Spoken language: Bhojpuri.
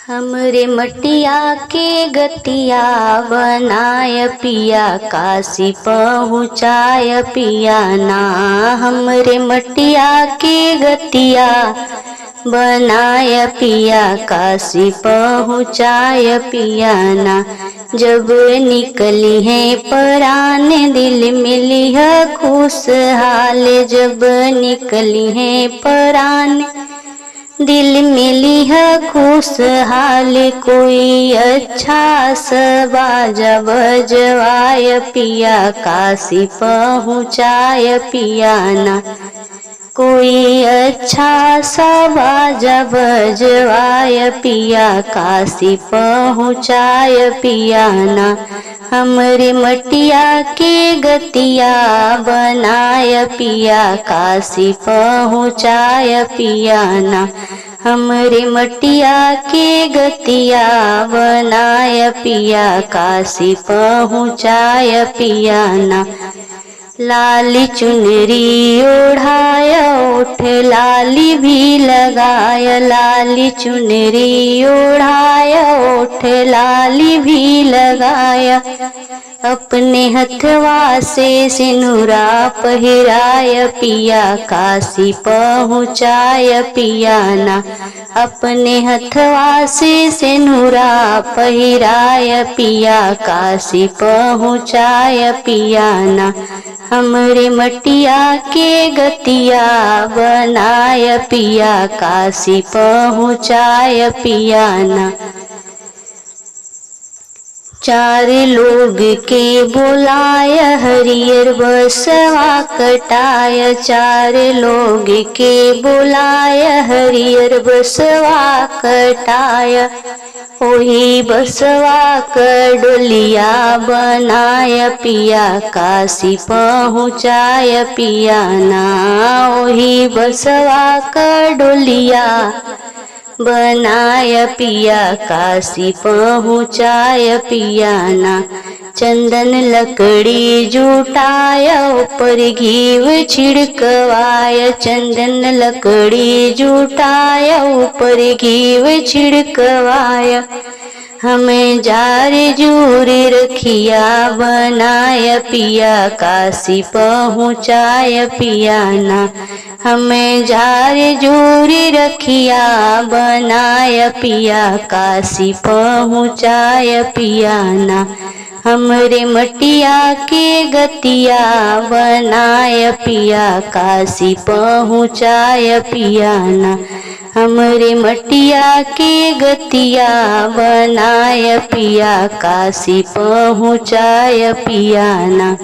हमरे मटिया के गतिया बनाय पिया, काशी पहुँचाय पिया ना। हमरे मटिया के गतिया बनाय पिया, काशी पहुँचाय पिया ना। जब निकली है परान दिल मिली है खुशहाल, जब निकली है परान दिल मिली है खुशहाल। कोई अच्छा बाजा बजवाय पिया, काशी पहुँचाय पिया ना। कोई अच्छा बाजा बजवाय पिया, काशी पहुँचाय पिया ना। हमरे मटिया के गतिया बनाय पिया, काशी पहुँचाय पिया ना। हमरे मटिया के गतिया बनाय पिया, काशी पहुँचाय पिया ना। लाली चुनरी ओढ़ाय ओठ लाली भी लगाय, लाली चुनरी ओढ़ाय ओठ लाली भी लगाय। अपने हथवा से सिनुरा पहिराय पिया, काशी पहुँचाय पिया ना। अपने हथवा से सिनुरा पहिराय पिया, काशी पहुँचाय पिया ना। हमरे मटिया के गतिया बनाय पिया, काशी पहुँचाय पिया ना। चार लोग के बोलाय हरियर बसवा कटाय, चार लोग के बोलाय हरियर बसवा कटाय। ओही बसवा क डोलिया बनाय पिया, काशी पहुँचाय पिया ना। ओही बसवा क डोलिया बनाय पिया, काशी पहुँचाय पिया ना। चंदन लकड़ी जुटाय ऊपर घीव छिड़कवाय, चंदन लकड़ी जुटाय ऊपर घीव छिड़कवाय। हमें जार जूरी रखिया बनाय पिया, काशी पहुँचाय पिया ना। हमें जार जूरी रखिया बनाय पिया, काशी पहुँचाय पिया ना। हमरे मटिया के गतिया बनाय पिया, काशी पहुँचाय पिया ना। हमरे मटिया के गतिया बनाय पिया, काशी पहुँचाय पिया ना।